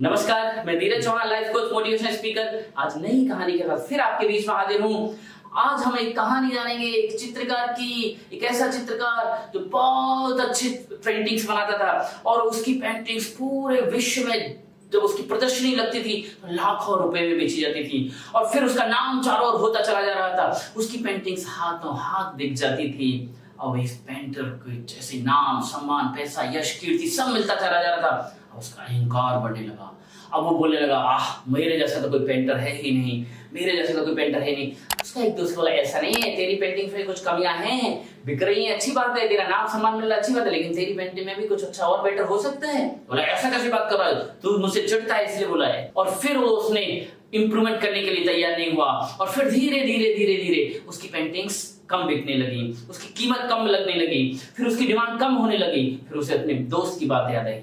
नमस्कार, मैं Dheeraj Chauhan, life coach, motivational speaker. आज नई कहानी के साथ फिर आपके बीच में हाजिर हूँ। आज हम एक कहानी जानेंगे एक चित्रकार की, एक ऐसा चित्रकार जो बहुत अच्छी पेंटिंग्स बनाता था और उसकी पेंटिंग्स पूरे विश्व में जब उसकी प्रदर्शनी लगती थी तो लाखों रुपए में बेची जाती थी और फिर उसका नाम चारों ओर होता चला जा रहा था। उसकी पेंटिंग्स हाथों हाथ बिक जाती थी। अब इस पेंटर को जैसे नाम, सम्मान, पैसा, यश, कीर्ति सब मिलता चला जा रहा था। उसका अहंकार बढ़ने लगा। अब वो बोलने लगा, मेरे जैसा तो कोई पेंटर है ही नहीं, मेरे जैसा तो कोई पेंटर है नहीं। उसका एक दोस्त बोला, ऐसा नहीं है, तेरी पेंटिंग में कुछ कमियां हैं, बिक रही है, अच्छी बात है, तेरा नाम सम्मान मिल रहा है, अच्छी बात है, लेकिन तेरी पेंटिंग में भी कुछ अच्छा और बेटर हो सकता है। बोला, ऐसा कैसी बात कर रहा है तू, मुझसे चिढ़ता है इसलिए बोला है। और फिर वो उसने इंप्रूवमेंट करने के लिए तैयार नहीं हुआ और फिर धीरे धीरे धीरे धीरे उसकी पेंटिंग्स कम बिकने लगी, उसकी कीमत कम लगने लगी, फिर उसकी डिमांड कम होने लगी। फिर उसे अपने दोस्त की बात याद आई,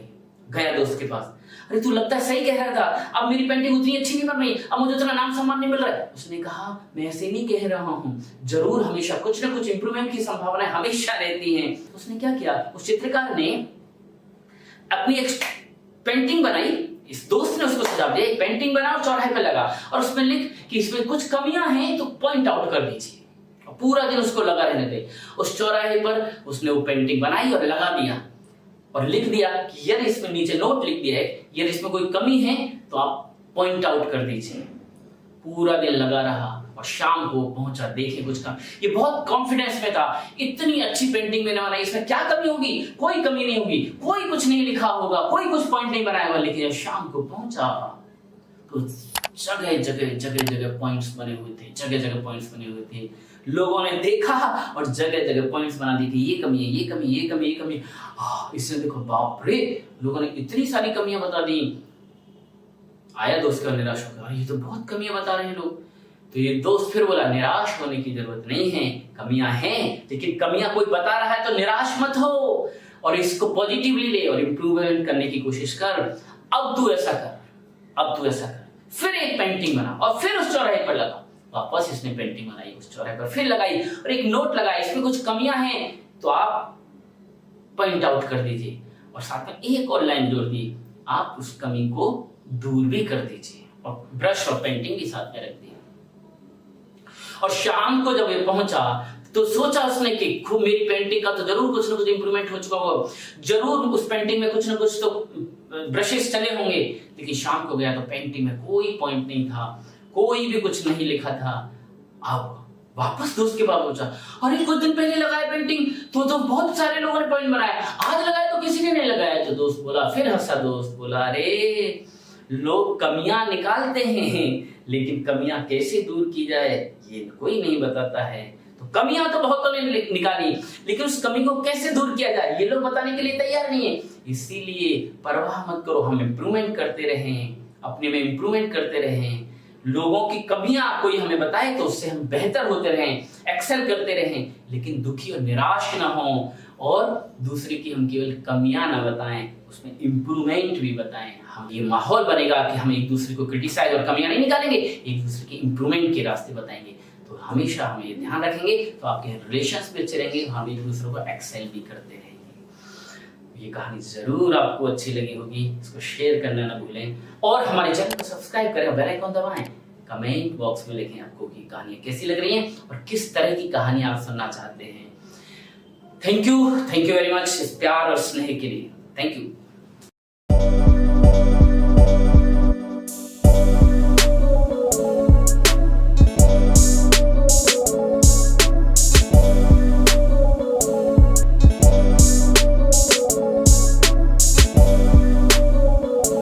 गया दोस्त के पास। अरे तू लगता है सही कह रहा था, अब मेरी पेंटिंग उतनी अच्छी नहीं बन रही, अब मुझे उतना नाम सम्मान नहीं मिल रहा है। उसने कहा, मैं ऐसे नहीं कह रहा हूँ, जरूर हमेशा कुछ ना कुछ इंप्रूवमेंट की संभावनाएं हमेशा रहती हैं। उसने क्या किया, उस चित्रकार ने अपनी एक पेंटिंग बनाई। इस दोस्त ने उसको सुझाव दिया, एक पेंटिंग बना और चौराहे पे लगा और उसमें लिख कि इसमें कुछ कमियां हैं तो पॉइंट आउट कर दीजिए। पूरा दिन उसको लगा रहने दे। उस चौराहे पर उसने वो पेंटिंग बनाई और लगा दिया और लिख दिया कि यदि इसमें नीचे नोट लिख दिया है, यदि इसमें कोई कमी है तो आप पॉइंट आउट कर दीजिए। पूरा दिन लगा रहा और शाम को पहुंचा, देखे कुछ काम। ये बहुत कॉन्फिडेंस में था, इतनी अच्छी पेंटिंग मैंने बनाई, इसमें क्या कमी होगी, कोई कमी नहीं होगी, कोई कुछ नहीं लिखा होगा, कोई कुछ पॉइंट नहीं बनाया होगा। लेकिन शाम को पहुंचा तो जगह जगह जगह जगह पॉइंट्स बने हुए थे, जगह जगह पॉइंट्स बने हुए थे। लोगों ने देखा और जगह जगह पॉइंट्स बना दी थी, ये कमी है, ये कमी, ये कमी, ये कमी। इससे देखो, बाप रे, लोगों ने इतनी सारी कमियां बता दी। आया दोस्त का निराश होकर, ये तो बहुत कमियां बता रहे हैं लोग। तो ये दोस्त फिर बोला, निराश होने की जरूरत नहीं है, कमियां हैं, लेकिन कमियां कोई बता रहा है तो निराश मत हो और इसको पॉजिटिवली ले और इंप्रूवमेंट करने की कोशिश कर। अब तू ऐसा कर, अब तू ऐसा कर। फिर एक पेंटिंग बना और फिर उस चौराहे पर लगा। वापस इसने पेंटिंग बनाई, उस चौराहे पर फिर लगाई और एक नोट लगाया, इसमें कुछ कमियां हैं तो आप पॉइंट आउट कर दीजिए और साथ में एक और लाइन जोड़ दी, आप उस कमी को दूर भी कर दीजिए और ब्रश और पेंटिंग के साथ में रख दिया। और शाम को जब ये पहुंचा तो सोचा उसने कि खूब, मेरी पेंटिंग का तो जरूर कुछ ना कुछ इंप्रूवमेंट हो चुका होगा, जरूर उस पेंटिंग में कुछ ना कुछ तो ब्रशेस चले होंगे। लेकिन शाम को गया तो पेंटिंग में कोई पॉइंट नहीं था, कोई भी कुछ नहीं लिखा था। अब वापस दोस्त के पास पहुंचा, अरे कुछ दिन पहले लगाया पेंटिंग तो बहुत सारे लोगों ने पॉइंट बनाया, आज लगाया तो किसी ने नहीं लगाया। तो दोस्त बोला, फिर हंसा दोस्त, बोला, अरे लोग कमियां निकालते हैं लेकिन कमियां कैसे दूर की जाए ये कोई नहीं बताता है। तो कमियां तो बहुतों ने निकाली, लेकिन उस कमी को कैसे दूर किया जाए ये लोग बताने के लिए तैयार नहीं है। इसीलिए परवाह मत करो, हम इंप्रूवमेंट करते रहें, अपने में इंप्रूवमेंट करते रहें। लोगों की कमियां कोई हमें बताए तो उससे हम बेहतर होते रहें, एक्सेल करते रहें, लेकिन दुखी और निराश ना हो और दूसरे की हम केवल कमियां ना बताएं, उसमें इंप्रूवमेंट भी बताएं। हम ये माहौल बनेगा कि हम एक दूसरे को क्रिटिसाइज और कमियां नहीं निकालेंगे, एक दूसरे के इंप्रूवमेंट के रास्ते बताएंगे। तो हमेशा हम ये ध्यान रखेंगे तो आपके रिलेशंस भी अच्छे रहेंगे, हम एक दूसरे को एक्सेल भी करते रहेंगे। ये कहानी जरूर आपको अच्छी लगी होगी, इसको शेयर करना ना भूलें और हमारे चैनल को सब्सक्राइब करें, बेल आइकन दबाएं। कमेंट बॉक्स में लिखें आपको की कहानियां कैसी लग रही हैं और किस तरह की कहानी आप सुनना चाहते हैं। थैंक यू वेरी मच इस प्यार और स्नेह के लिए। Thank you.